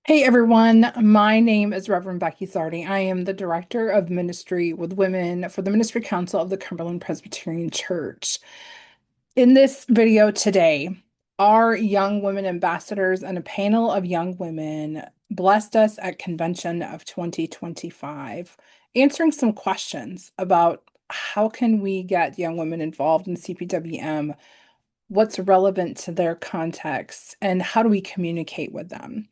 Hey everyone, my name is Reverend Becky Sardi. I am the Director of Ministry with Women for the Ministry Council of the Cumberland Presbyterian Church. In this video today, our young women ambassadors and a panel of young women blessed us at Convention of 2025, answering some questions about how can we get young women involved in CPWM, what's relevant to their context, and how do we communicate with them.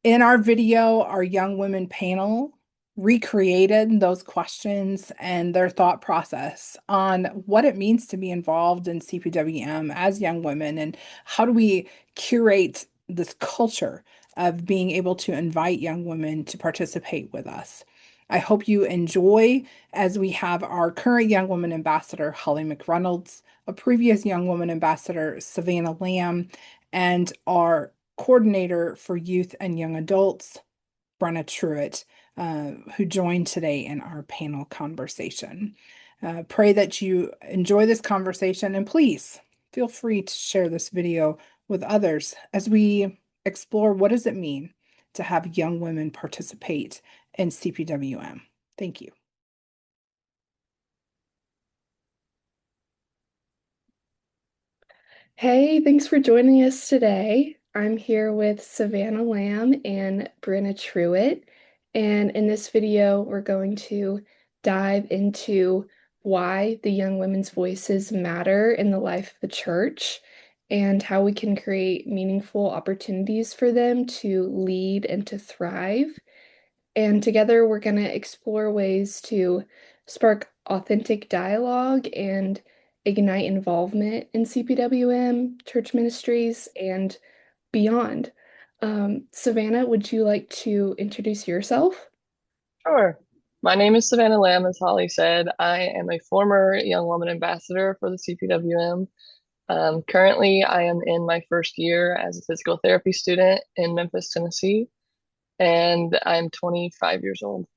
In our video, our young women panel recreated those questions and their thought process on what it means to be involved in CPWM as young women and how do we curate this culture of being able to invite young women to participate with us. I hope you enjoy as we have our current young woman ambassador, Holly McReynolds, a previous young woman ambassador, Savannah Lamb, and our coordinator for youth and young adults, Brenna Truitt, who joined today in our panel conversation. Pray that you enjoy this conversation and please feel free to share this video with others as we explore what does it mean to have young women participate in CPWM. Thank you. Hey, thanks for joining us today. I'm here with Savannah Lamb and Brenna Truitt, and in this video, we're going to dive into why the young women's voices matter in the life of the church and how we can create meaningful opportunities for them to lead and to thrive. And together, we're going to explore ways to spark authentic dialogue and ignite involvement in CPWM, church ministries, and beyond. Savannah, would you like to introduce yourself? Sure. My name is Savannah Lamb, as Holly said. I am a former Young Woman Ambassador for the CPWM. Currently, I am in my first year as a physical therapy student in Memphis, Tennessee, and I'm 25 years old.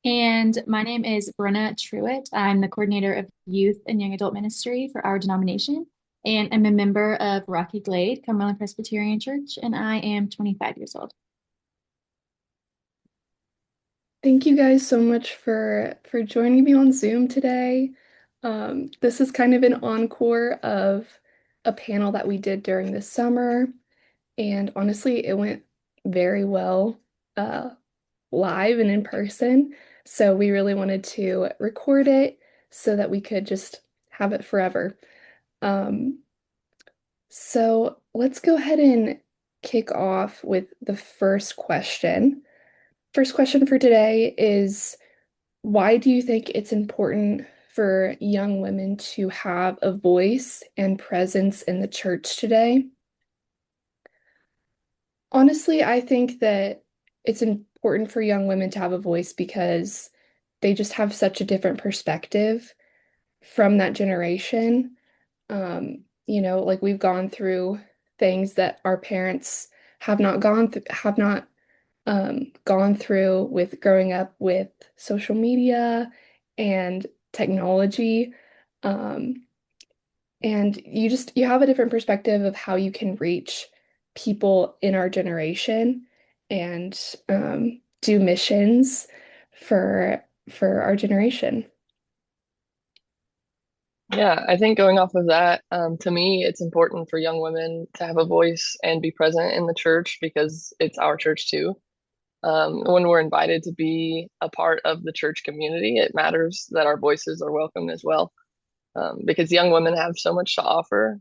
And my name is Brenna Truitt. I'm the coordinator of youth and young adult ministry for our denomination, and I'm a member of Rocky Glade, Cumberland Presbyterian Church, and I am 25 years old. Thank you guys so much for joining me on Zoom today. This is kind of an encore of a panel that we did during the summer, and honestly, it went very well. Live and in person. So we really wanted to record it so that we could just have it forever. Um, so let's go ahead and kick off with the first question. First question for today is, why do you think it's important for young women to have a voice and presence in the church today? Honestly, I think that it's important for young women to have a voice because they just have such a different perspective from that generation. Like we've gone through things that our parents have not gone through with growing up with social media and technology. Um, and you have a different perspective of how you can reach people in our generation and do missions for our generation. Yeah, I think going off of that, to me, it's important for young women to have a voice and be present in the church because it's our church too. When we're invited to be a part of the church community, it matters that our voices are welcome as well. Because young women have so much to offer.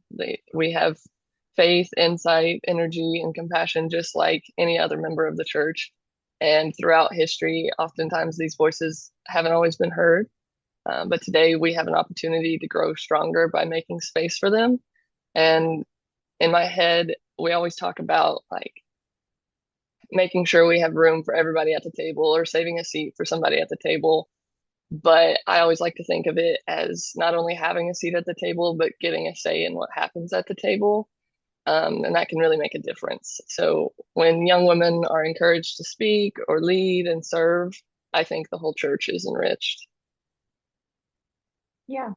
We have faith, insight, energy, and compassion, just like any other member of the church. And throughout history, oftentimes these voices haven't always been heard. But today we have an opportunity to grow stronger by making space for them. And in my head, we always talk about like making sure we have room for everybody at the table or saving a seat for somebody at the table. But I always like to think of it as not only having a seat at the table, but getting a say in what happens at the table. And that can really make a difference. So when young women are encouraged to speak or lead and serve, I think the whole church is enriched. Yeah.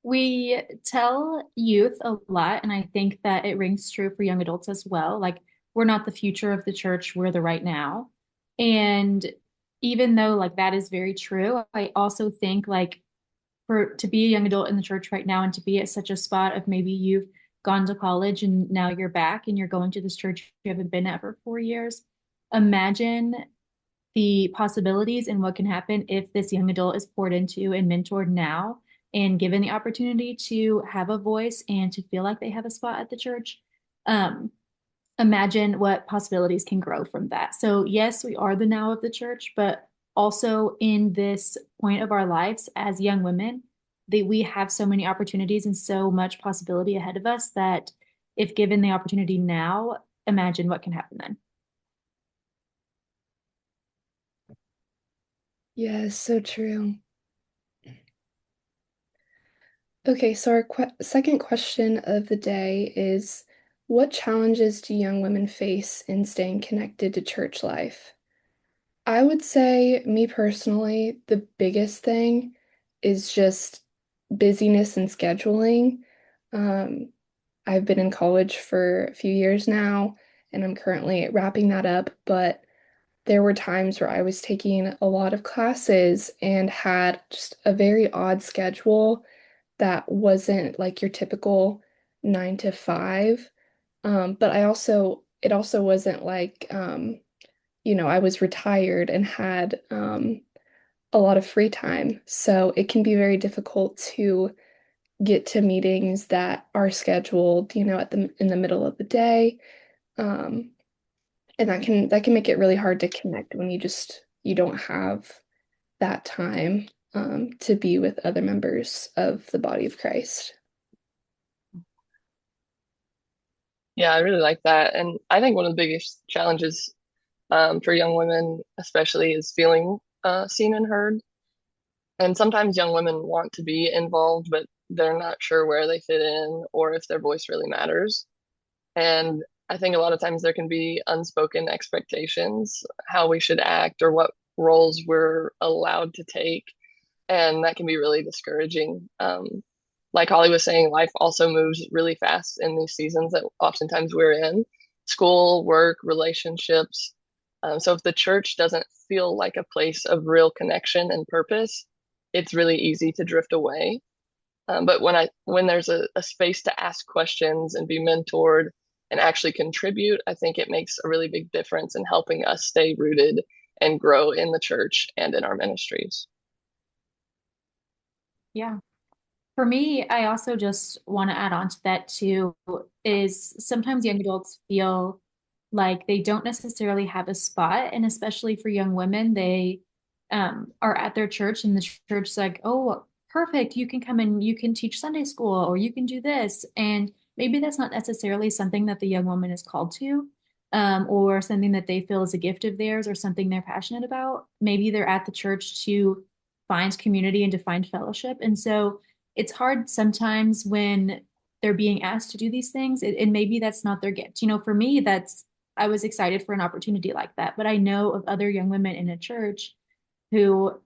We tell youth a lot, and I think that it rings true for young adults as well. Like, we're not the future of the church, we're the right now. And even though like that is very true, I also think like for to be a young adult in the church right now and to be at such a spot of maybe you've gone to college and now you're back and you're going to this church you haven't been at for 4 years. Imagine the possibilities and what can happen if this young adult is poured into and mentored now and given the opportunity to have a voice and to feel like they have a spot at the church. Um, Imagine what possibilities can grow from that. So, yes, we are the now of the church, but also in this point of our lives as young women, we have so many opportunities and so much possibility ahead of us that if given the opportunity now, imagine what can happen then. Yes, so true. Okay, so our second question of the day is, what challenges do young women face in staying connected to church life? I would say, me personally, the biggest thing is just busyness and scheduling. Um, I've been in college for a few years now, and I'm currently wrapping that up, but there were times where I was taking a lot of classes and had just a very odd schedule that wasn't like your typical 9 to 5. But it also wasn't like, I was retired and had a lot of free time. So it can be very difficult to get to meetings that are scheduled, in the middle of the day. Um, and that can make it really hard to connect when you don't have that time to be with other members of the body of Christ. Yeah, I really like that. And I think one of the biggest challenges for young women, especially, is feeling seen and heard. And sometimes young women want to be involved, but they're not sure where they fit in or if their voice really matters. And I think a lot of times there can be unspoken expectations, how we should act or what roles we're allowed to take. And that can be really discouraging. Like Holly was saying, life also moves really fast in these seasons that oftentimes we're in school, work, relationships. So if the church doesn't feel like a place of real connection and purpose, it's really easy to drift away. But when there's a space to ask questions and be mentored and actually contribute, I think it makes a really big difference in helping us stay rooted and grow in the church and in our ministries. Yeah. For me, I also just want to add on to that too, is sometimes young adults feel like they don't necessarily have a spot. And especially for young women, they are at their church and the church's like, oh, perfect, you can come and you can teach Sunday school or you can do this. And maybe that's not necessarily something that the young woman is called to, or something that they feel is a gift of theirs or something they're passionate about. Maybe they're at the church to find community and to find fellowship. And so it's hard sometimes when they're being asked to do these things, and maybe that's not their gift. For me, I was excited for an opportunity like that, but I know of other young women in a church who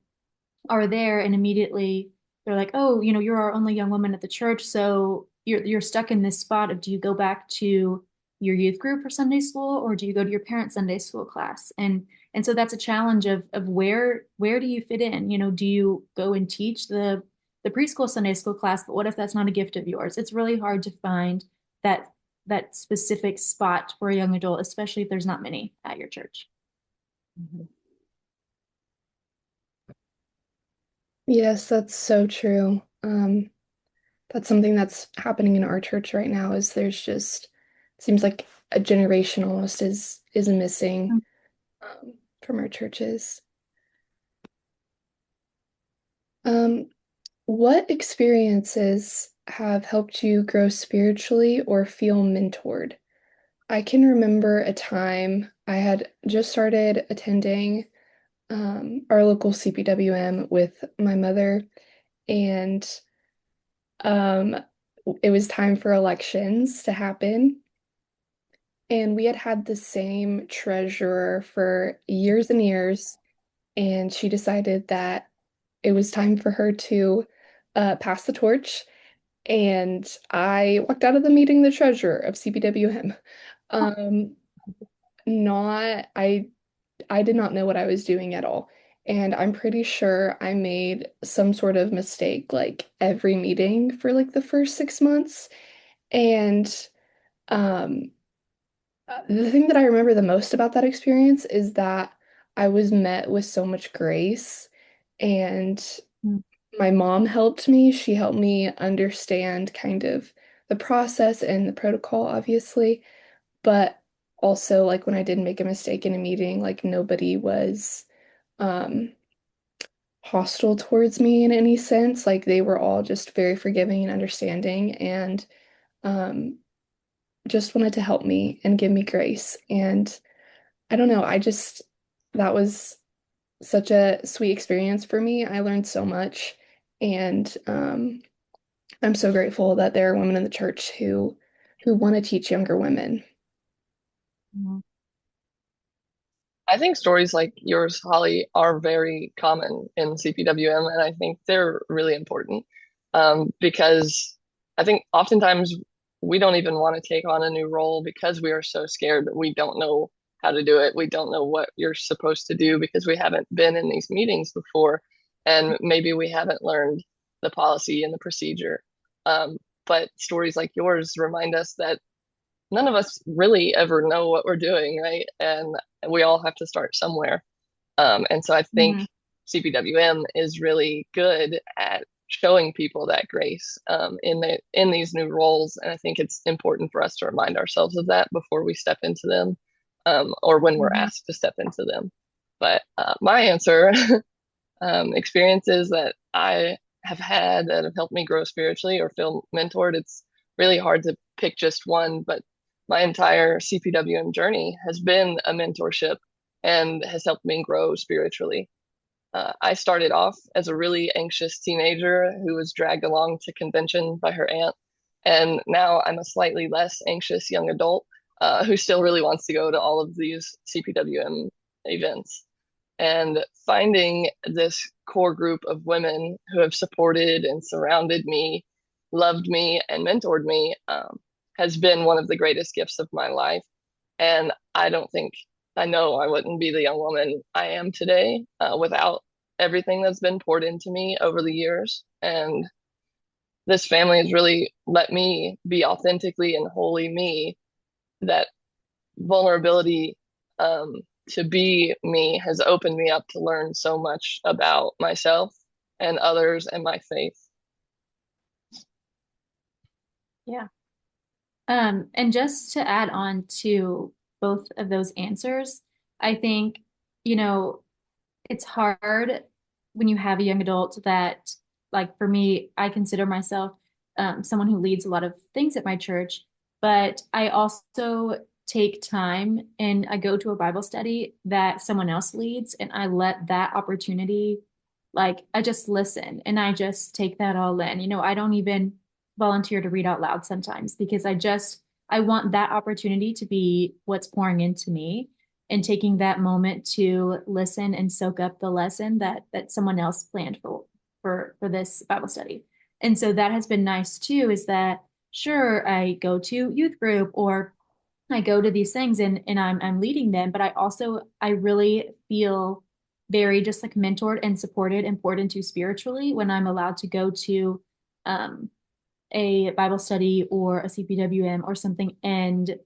are there and immediately they're like, oh, you're our only young woman at the church, so you're stuck in this spot of do you go back to your youth group for Sunday school or do you go to your parents' Sunday school class? And so that's a challenge of where do you fit in? Do you go and teach the preschool Sunday school class, but what if that's not a gift of yours? It's really hard to find that specific spot for a young adult, especially if there's not many at your church. Mhm. Yes, that's so true. That's something that's happening in our church right now is there's just it seems like a generation almost is missing from our churches. Um, what experiences have helped you grow spiritually or feel mentored? I can remember a time I had just started attending our local CPWM with my mother, and um, it was time for elections to happen. And we had had the same treasurer for years and years, and she decided that it was time for her to pass the torch And I walked out of the meeting the treasurer of CPWM. Um, not I did not know what I was doing at all. And I'm pretty sure I made some sort of mistake like every meeting for like the first 6 months. And um, the thing that I remember the most about that experience is that I was met with so much grace, and Mm. my mom helped me. She helped me understand kind of the process and the protocol, obviously, but also like when I did make a mistake in a meeting, like nobody was um hostile towards me in any sense. Like they were all just very forgiving and understanding, and um just wanted to help me and give me grace. And I don't know, that was such a sweet experience for me. I learned so much, and I'm so grateful that there are women in the church who want to teach younger women. Mhm. I think stories like yours, Holly, are very common in CPWM, and I think they're really important because I think oftentimes we don't even want to take on a new role because we are so scared that we don't know how to do it. We don't know what you're supposed to do because we haven't been in these meetings before, and maybe we haven't learned the policy and the procedure. Um, but stories like yours remind us that none of us really ever know what we're doing, right? And we all have to start somewhere. And so I think Mhm. CPWM is really good at showing people that grace in these new roles. And I think it's important for us to remind ourselves of that before we step into them, or when we're Mhm. asked to step into them. But my answer, experiences that I have had that have helped me grow spiritually or feel mentored, it's really hard to pick just one, but my entire CPWM journey has been a mentorship and has helped me grow spiritually. I started off as a really anxious teenager who was dragged along to convention by her aunt. And now I'm a slightly less anxious young adult who still really wants to go to all of these CPWM events. And finding this core group of women who have supported and surrounded me, loved me, and mentored me has been one of the greatest gifts of my life. And I don't think, I know I wouldn't be the young woman I am today without everything that's been poured into me over the years. And this family has really let me be authentically and wholly me. That vulnerability um, to be me has opened me up to learn so much about myself and others and my faith. Yeah. And just to add on to both of those answers, I think, you know, it's hard when you have a young adult that, like for me, I consider myself someone who leads a lot of things at my church, but I also take time and I go to a Bible study that someone else leads, and I let that opportunity, like, I just listen and I just take that all in. I don't even volunteer to read out loud sometimes because I want that opportunity to be what's pouring into me and taking that moment to listen and soak up the lesson that someone else planned for this Bible study. And so that has been nice too, is that sure, I go to youth group or I go to these things and I'm leading them, but I really feel very just like mentored and supported and poured into spiritually when I'm allowed to go to um a Bible study or a CPWM or something and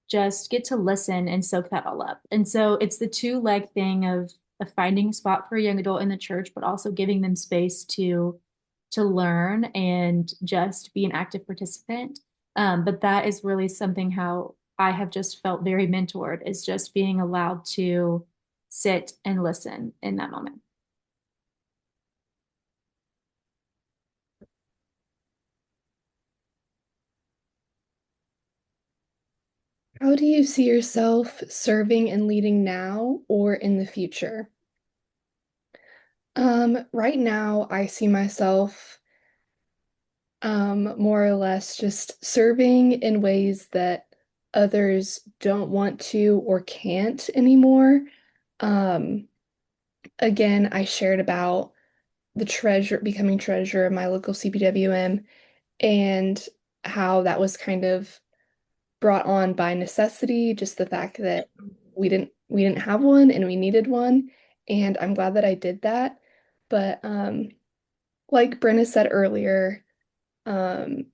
just get to listen and soak that all up. And so it's the two-leg thing of finding a spot for a young adult in the church, but also giving them space to learn and just be an active participant. But that is really something how I have just felt very mentored is just being allowed to sit and listen in that moment. How do you see yourself serving and leading now or in the future? Right now, I see myself more or less just serving in ways that others don't want to or can't anymore. Um, Again, I shared about the treasure, becoming treasurer of my local CPWM, and how that was kind of brought on by necessity, just the fact that we didn't have one and we needed one, and I'm glad that I did that. But like Brenna said earlier, um,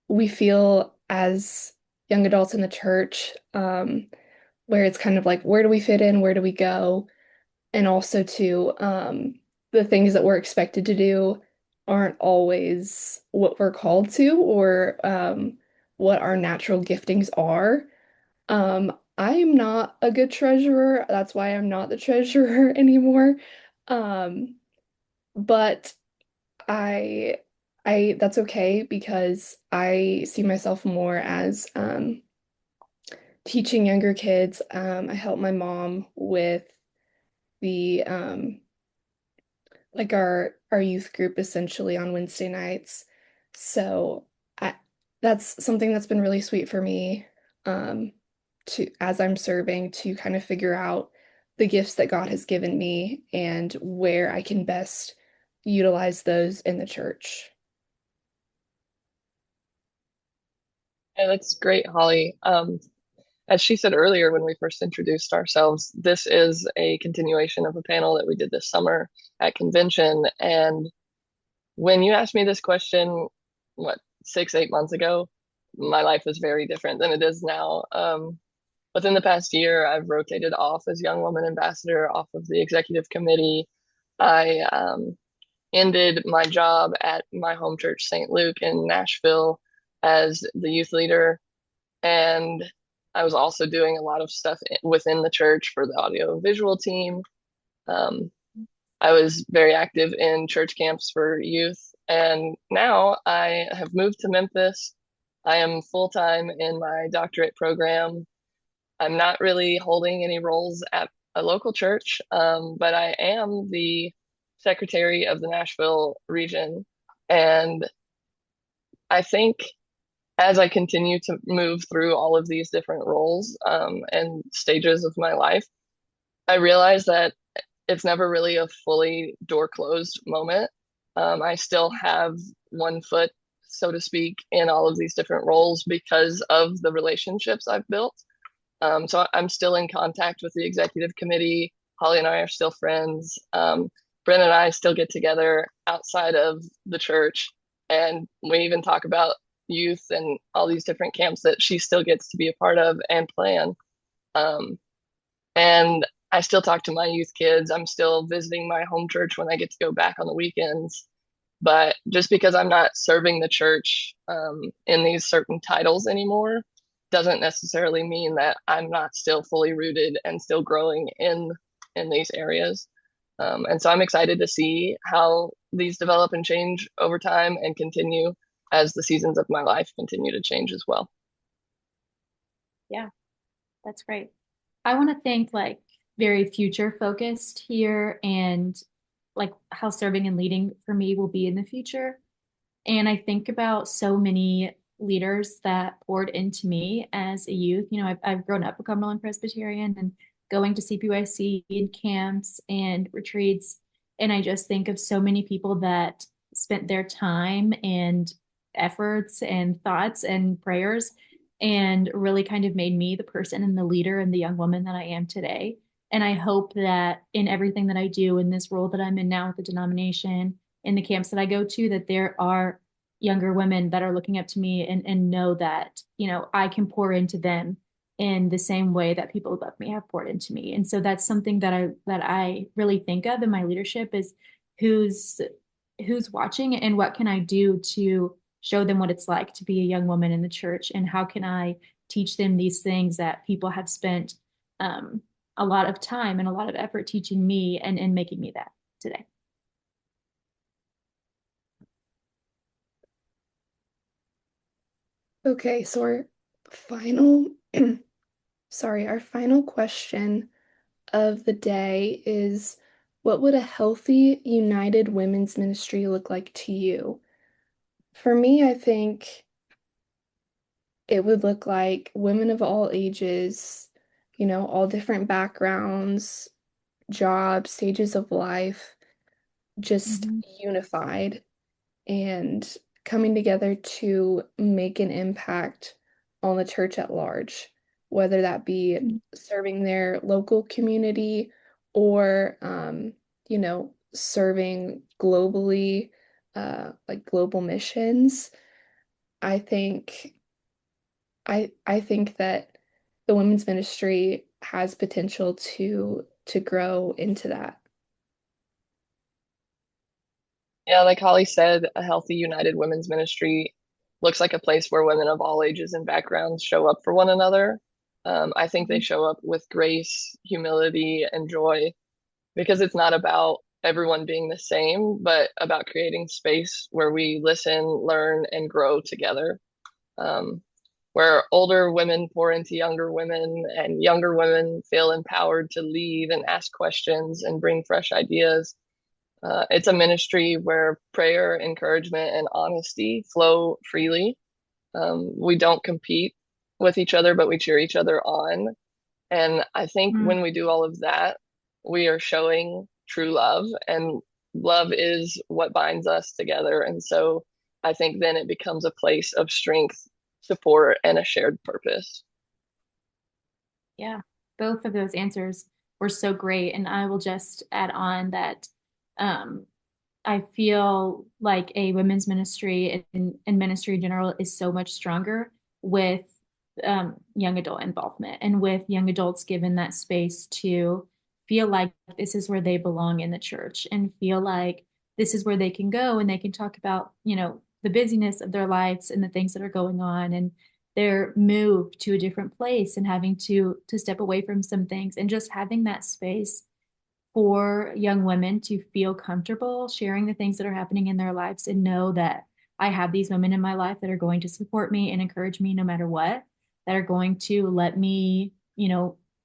we feel as young adults in the church, where it's kind of like, where do we fit in? Where do we go? And also too, the things that we're expected to do aren't always what we're called to or what our natural giftings are. I am not a good treasurer. That's why I'm not the treasurer anymore. Um, but I I that's okay because I see myself more as teaching younger kids. I help my mom with the like our youth group essentially on Wednesday nights. So I that's something that's been really sweet for me to as I'm serving to kind of figure out the gifts that God has given me and where I can best utilize those in the church. Yeah, that's great, Holly. As she said earlier when we first introduced ourselves, this is a continuation of a panel that we did this summer at convention. And when you asked me this question, what, 6, 8 months ago, my life was very different than it is now. Within the past year, I've rotated off as Young Woman Ambassador off of the executive committee. I ended my job at my home church, St. Luke in Nashville, as the youth leader. And I was also doing a lot of stuff within the church for the audio visual team. Um, I was very active in church camps for youth. And now I have moved to Memphis. I am full time in my doctorate program. I'm not really holding any roles at a local church, but I am the secretary of the Nashville region. And I think as I continue to move through all of these different roles and stages of my life, I realize that it's never really a fully door closed moment. I still have one foot, so to speak, in all of these different roles because of the relationships I've built. So I'm still in contact with the executive committee. Holly and I are still friends. Brenna and I still get together outside of the church, and we even talk about youth and all these different camps that she still gets to be a part of and plan. Um, and I still talk to my youth kids. I'm still visiting my home church when I get to go back on the weekends. But just because I'm not serving the church in these certain titles anymore doesn't necessarily mean that I'm not still fully rooted and still growing in these areas. And so I'm excited to see how these develop and change over time and continue as the seasons of my life continue to change as well. Yeah, that's great. I want to think like very future focused here and like how serving and leading for me will be in the future. And I think about so many leaders that poured into me as a youth. You know, I've grown up a Cumberland Presbyterian and going to CPYC and camps and retreats. And I just think of so many people that spent their time and efforts and thoughts and prayers and really kind of made me the person and the leader and the young woman that I am today. And I hope that in everything that I do in this role that I'm in now with the denomination, in the camps that I go to, that there are younger women that are looking up to me and know that, you know, I can pour into them in the same way that people above me have poured into me. And so that's something that I really think of in my leadership is who's who's watching and what can I do to show them what it's like to be a young woman in the church and how can I teach them these things that people have spent um, a lot of time and a lot of effort teaching me and making me that today. Okay, so our final sorry, our final question of the day is what would a healthy, united women's ministry look like to you? For me, I think it would look like women of all ages, all different backgrounds, jobs, stages of life, just Mhm. unified and coming together to make an impact on the church at large, whether that be serving their local community or, serving globally, like global missions. I think I think that the women's ministry has potential to grow into that. Yeah, like Holly said, a healthy, united women's ministry looks like a place where women of all ages and backgrounds show up for one another. I think they show up with grace, humility, and joy because it's not about everyone being the same, but about creating space where we listen, learn, and grow together. Um, where older women pour into younger women and younger women feel empowered to lead and ask questions and bring fresh ideas. It's a ministry where prayer, encouragement, and honesty flow freely. We don't compete with each other, but we cheer each other on. And I think when we do all of that, we are showing true love, and love is what binds us together. And so I think then it becomes a place of strength, support, and a shared purpose. Yeah, both of those answers were so great. And I will just add on that um, I feel like a women's ministry and ministry in general is so much stronger with young adult involvement and with young adults given that space to feel like this is where they belong in the church and feel like this is where they can go and they can talk about, the busyness of their lives and the things that are going on and their move to a different place and having to step away from some things and just having that space for young women to feel comfortable sharing the things that are happening in their lives and know that I have these women in my life that are going to support me and encourage me no matter what, that are going to let me,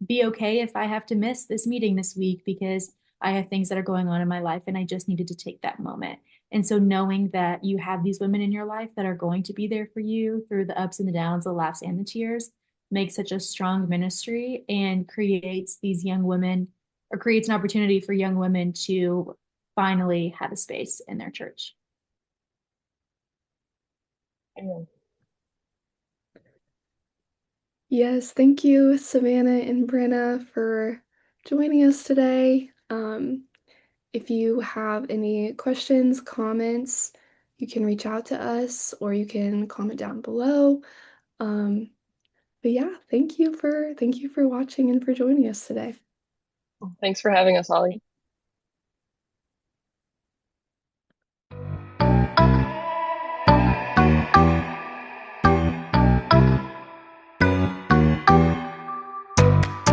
be okay if I have to miss this meeting this week because I have things that are going on in my life and I just needed to take that moment. And so knowing that you have these women in your life that are going to be there for you through the ups and the downs, the laughs and the tears makes such a strong ministry and creates these young women or creates an opportunity for young women to finally have a space in their church. Amen. Yes, thank you, Savannah and Brenna, for joining us today. If you have any questions, comments, you can reach out to us or you can comment down below. But yeah, thank you for watching and for joining us today. Thanks for having us, Holly.